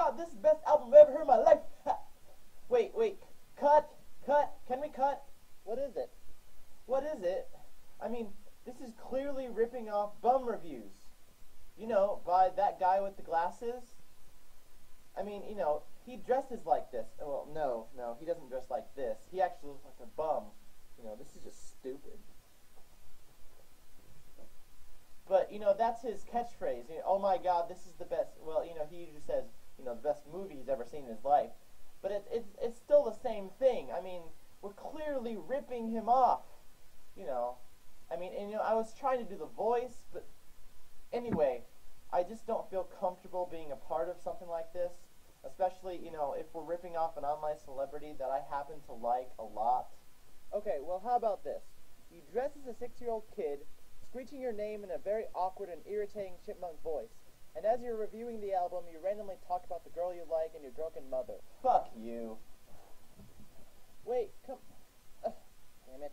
God, this is the best album I've ever heard in my life. Wait, cut, can we cut? What is it? What is it? I mean, this is clearly ripping off Bum Reviews. You know, by that guy with the glasses. I mean, you know, he dresses like this. Well, no, he doesn't dress like this. He actually looks like a bum. You know, this is just stupid. But, you know, that's his catchphrase. You know, oh my God, this is the best. Well, you know, he usually says, you know, the best movie he's ever seen in his life. But it's still the same thing. I mean, we're clearly ripping him off. You know, I mean, and, you know, I was trying to do the voice, but anyway, I just don't feel comfortable being a part of something like this. Especially, you know, if we're ripping off an online celebrity that I happen to like a lot. Okay, well, how about this? You dress as a 6-year-old kid, screeching your name in a very awkward and irritating chipmunk voice. And as you're reviewing the album, you randomly talk about the girl you like and your drunken mother. Fuck you. Wait, come... damn it.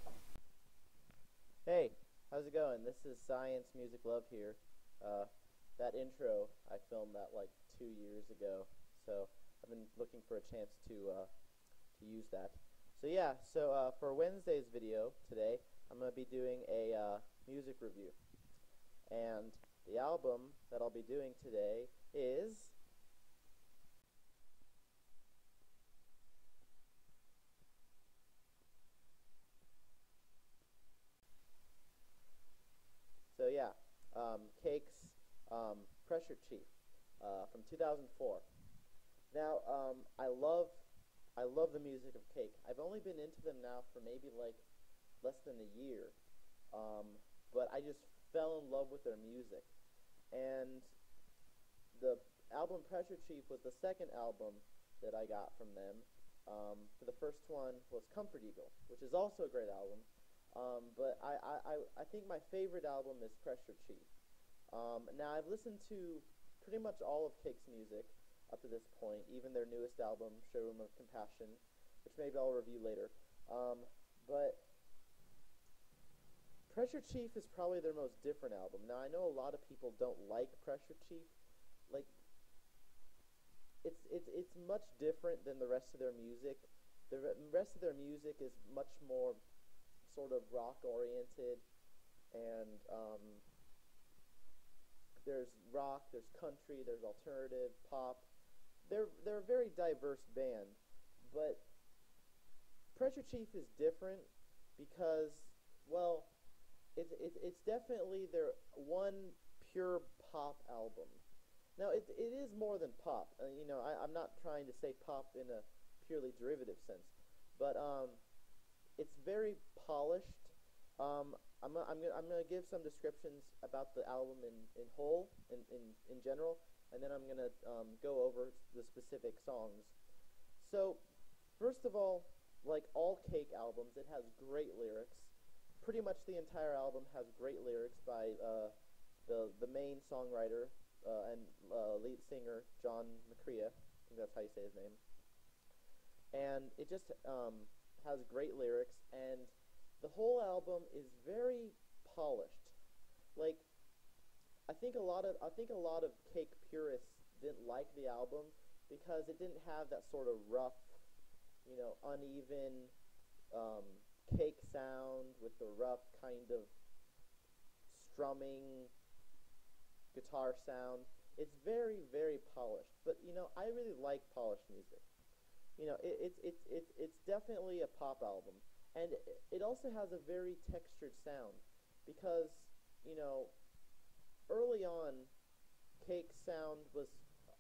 Hey, how's it going? This is ScienceMusicLove here. That intro I filmed that like 2 years ago, so I've been looking for a chance to use that. So yeah, for Wednesday's video today, I'm going to be doing a music review. And the album that I'll be doing today is... So yeah, Cake's Pressure Chief from 2004. Now, I love the music of Cake. I've only been into them now for maybe like less than a year, but I just fell in love with their music. And the album Pressure Chief was the second album that I got from them. For the first one was Comfort Eagle, which is also a great album. But I think my favorite album is Pressure Chief. Now, I've listened to pretty much all of Cake's music up to this point, even their newest album, Showroom of Compassion, which maybe I'll review later. But Pressure Chief is probably their most different album. Now, I know a lot of people don't like Pressure Chief. Like, it's much different than the rest of their music. The rest of their music is much more sort of rock-oriented, and there's rock, there's country, there's alternative, pop. They're a very diverse band, but Pressure Chief is different because, well, it's definitely their one pure pop album. Now, it is more than pop. You know, I'm not trying to say pop in a purely derivative sense, but it's very polished. I'm gonna give some descriptions about the album in whole, in general, and then I'm gonna go over the specific songs. So, first of all, like all Cake albums, it has great lyrics. Pretty much the entire album has great lyrics by the main songwriter and lead singer John McCrea. I think that's how you say his name. And it just has great lyrics, and the whole album is very polished. Like, I think a lot of Cake purists didn't like the album because it didn't have that sort of rough, you know, uneven Cake sound with the rough kind of strumming guitar sound. It's very, very polished. But, you know, I really like polished music. You know, it's definitely a pop album. And it also has a very textured sound because, you know, early on, Cake's sound was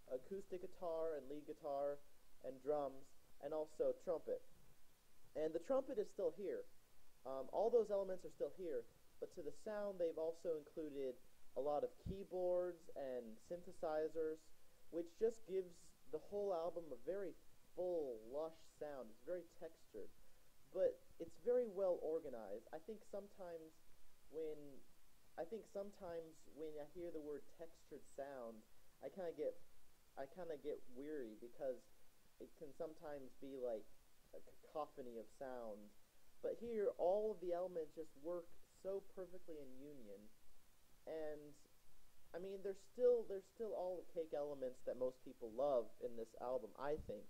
acoustic guitar and lead guitar and drums and also trumpet. And the trumpet is still here. All those elements are still here, but to the sound they've also included a lot of keyboards and synthesizers, which just gives the whole album a very full, lush sound. It's very textured, but it's very well organized. I think sometimes when I hear the word textured sound, I kind of get weary because it can sometimes be like a cacophony of sound. But here, all of the elements just work so perfectly in union, and I mean, there's still all the Cake elements that most people love in this album, I think.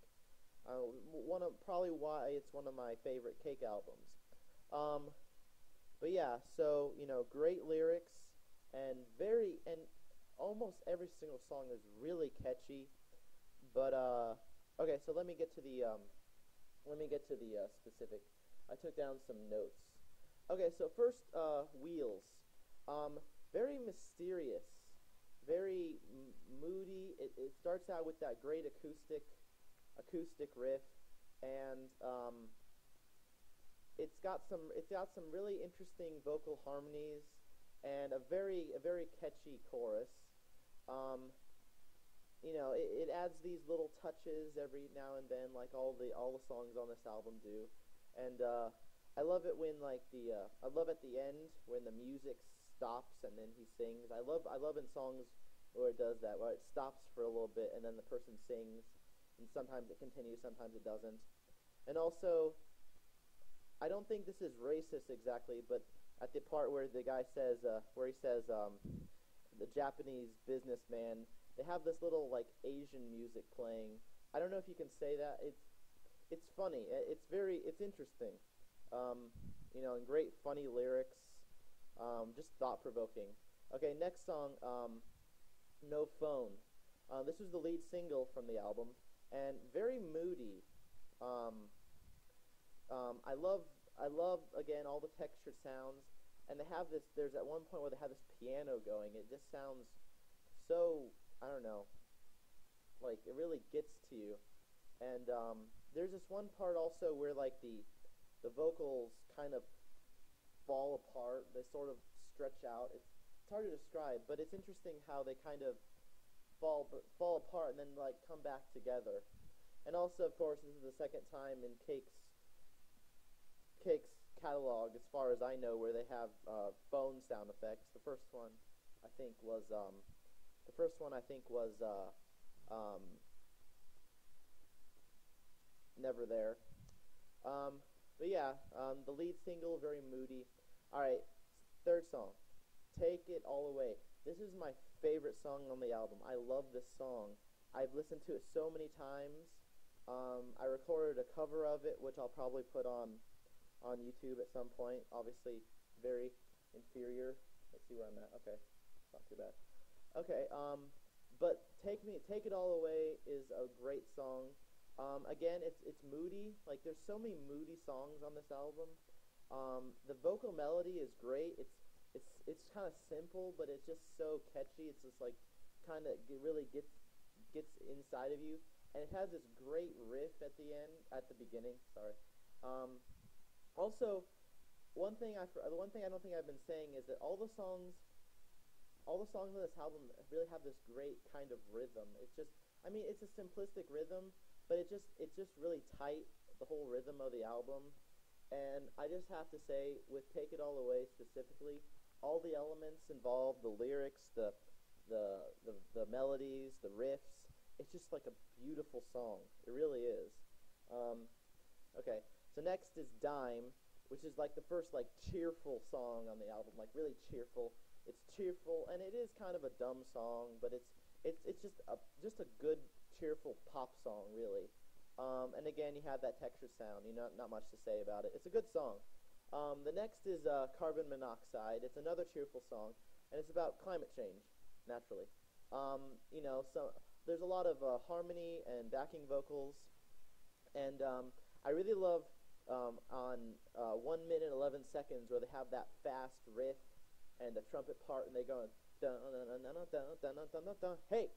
One of probably why it's one of my favorite Cake albums. Um, but yeah, so great lyrics and almost every single song is really catchy. But okay, so let me get to the specific. I took down some notes. Okay, so first, Wheels. Very mysterious, very moody. It starts out with that great acoustic riff, and it's got some really interesting vocal harmonies and a very catchy chorus. Um, it adds these little touches every now and then, like all the songs on this album do, and I love it when I love at the end when the music stops and then he sings. I love in songs where it does that, where it stops for a little bit and then the person sings, and sometimes it continues, sometimes it doesn't. And also, I don't think this is racist exactly, but at the part where the guy says, where he says, the Japanese businessman, they have this little like Asian music playing. I don't know if you can say that. It's funny. It's interesting. And great funny lyrics. Just thought provoking. Okay, next song, No Phone. This was the lead single from the album, and very moody. I love again all the textured sounds, and they have this. There's at one point where they have this piano going. It just sounds so, I don't know, like it really gets to you. And there's this one part also where like the vocals kind of fall apart. They sort of stretch out. It's hard to describe, but it's interesting how they kind of fall apart and then like come back together. And also, of course, this is the second time in Cake's catalog, as far as I know, where they have phone sound effects. The first one, I think, was Never There. But yeah, the lead single, very moody. All right, third song, Take It All Away. This is my favorite song on the album. I love this song. I've listened to it so many times. I recorded a cover of it, which I'll probably put on YouTube at some point. Obviously, very inferior. Let's see where I'm at. Okay, not too bad. Okay, but Take It All Away is a great song. Again, it's moody. Like there's so many moody songs on this album. The vocal melody is great. It's kind of simple, but it's just so catchy. It's just like kind of really gets inside of you, and it has this great riff at the beginning. Sorry. Also, the one thing I don't think I've been saying is that all the songs on this album really have this great kind of rhythm. I mean, it's a simplistic rhythm, but it's just really tight, the whole rhythm of the album. And I just have to say, with Take It All Away specifically, all the elements involved, the lyrics, the melodies, the riffs, it's just like a beautiful song. It really is. Okay, so next is Dime, which is like the first like cheerful song on the album, like really cheerful. It's cheerful, and it is kind of a dumb song, but it's just a good cheerful pop song, really. And again, you have that texture sound. Not much to say about it. It's a good song. The next is Carbon Monoxide. It's another cheerful song, and it's about climate change, naturally. So there's a lot of harmony and backing vocals, and I really love on 1 minute 11 seconds where they have that fast riff and the trumpet part, and they go dun dun dun dun dun dun dun dun dun. Hey,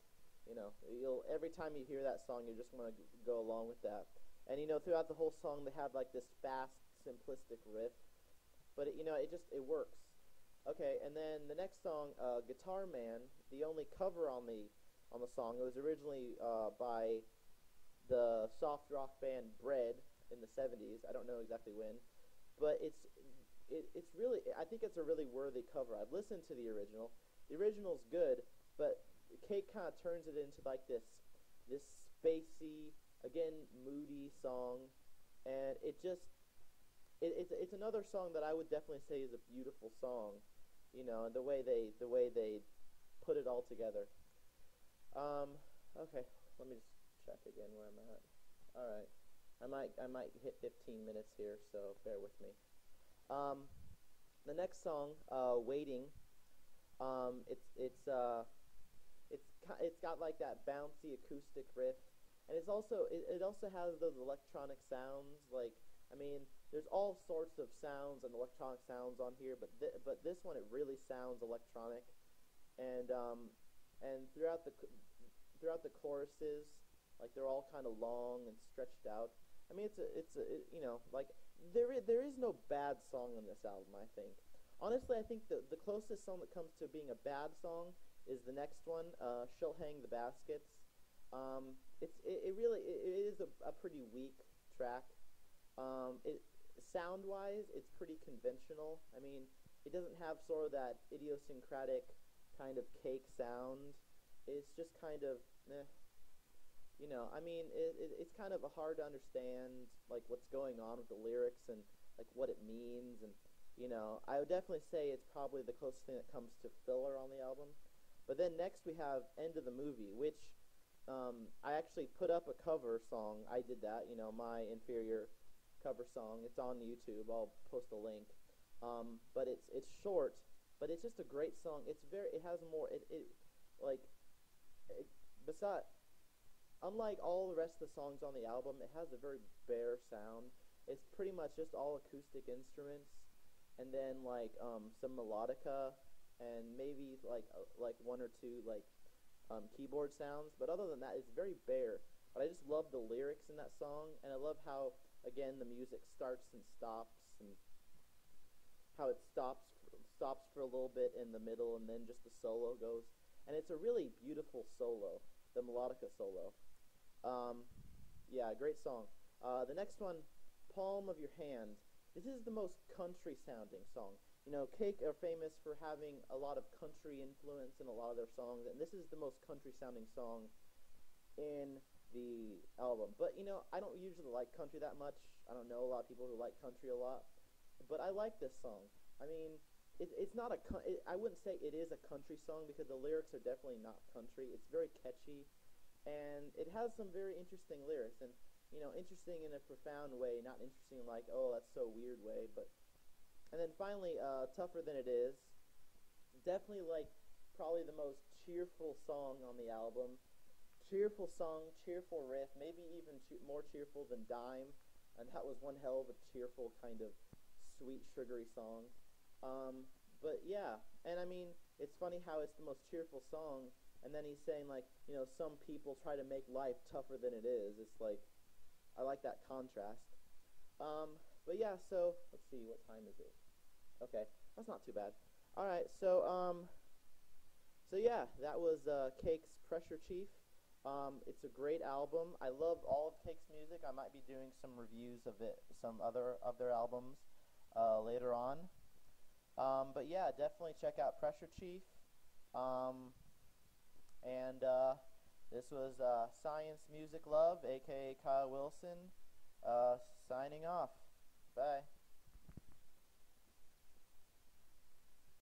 you'll every time you hear that song, you just want to go along with that. And throughout the whole song, they have like this fast, simplistic riff, but it works. Okay, and then the next song, Guitar Man, the only cover on the song. It was originally by the soft rock band Bread in the 70s. I don't know exactly when, but it's really, I think it's a really worthy cover. I've listened to the original. The original's good, but Cake kind of turns it into like this spacey, again moody song, and it's another song that I would definitely say is a beautiful song. And the way they put it all together. Okay, let me just check again where I'm at. All right, I might hit 15 minutes here, so bear with me. The next song, "Waiting," it's got like that bouncy acoustic riff, and it also has those electronic sounds. Like, I mean, there's all sorts of sounds and electronic sounds on here, but this one, it really sounds electronic, and throughout the choruses, like, they're all kind of long and stretched out. I mean, you know, like, there is no bad song on this album, I think. Honestly, I think the closest song that comes to being a bad song is the next one, "She'll Hang the Baskets." It is a pretty weak track. Sound-wise, it's pretty conventional. I mean, it doesn't have sort of that idiosyncratic kind of cake sound. It's just kind of, you know, I mean, it's kind of hard to understand, like, what's going on with the lyrics and, like, what it means. And, you know, I would definitely say it's probably the closest thing that comes to filler on the album. But then next we have "End of the Movie," which I actually put up a cover song. I did that, you know, my inferior cover song. It's on YouTube. I'll post a link. But it's short, but it's just a great song. It has more, unlike all the rest of the songs on the album, it has a very bare sound. It's pretty much just all acoustic instruments, and then like some melodica, and maybe like one or two like keyboard sounds. But other than that, it's very bare. But I just love the lyrics in that song, and I love how, again, the music starts and stops, and how it stops for a little bit in the middle, and then just the solo goes. And it's a really beautiful solo, the melodica solo. Yeah, great song. The next one, "Palm of Your Hand." This is the most country-sounding song. You know, Cake are famous for having a lot of country influence in a lot of their songs, and this is the most country-sounding song in the album. But, you know, I don't usually like country that much. I don't know a lot of people who like country a lot, but I like this song. I mean, it's not I wouldn't say it is a country song, because the lyrics are definitely not country. It's very catchy, and it has some very interesting lyrics, and, you know, interesting in a profound way, not interesting like, oh, that's so weird way. But, and then finally, "Tougher Than It Is." Definitely, like, probably the most cheerful song on the album. Cheerful song, cheerful riff, maybe even more cheerful than "Dime," and that was one hell of a cheerful kind of sweet, sugary song. But yeah, and I mean, it's funny how it's the most cheerful song, and then he's saying, like, you know, some people try to make life tougher than it is. It's like, I like that contrast. But yeah, so let's see, what time is it? Okay, that's not too bad. All right, so yeah, that was Cake's "Pressure Chief." It's a great album. I love all of Cake's music. I might be doing some reviews of some other of their albums later on. But yeah, definitely check out "Pressure Chief." And this was ScienceMusicLove, aka Kyle Wilson, signing off. Bye.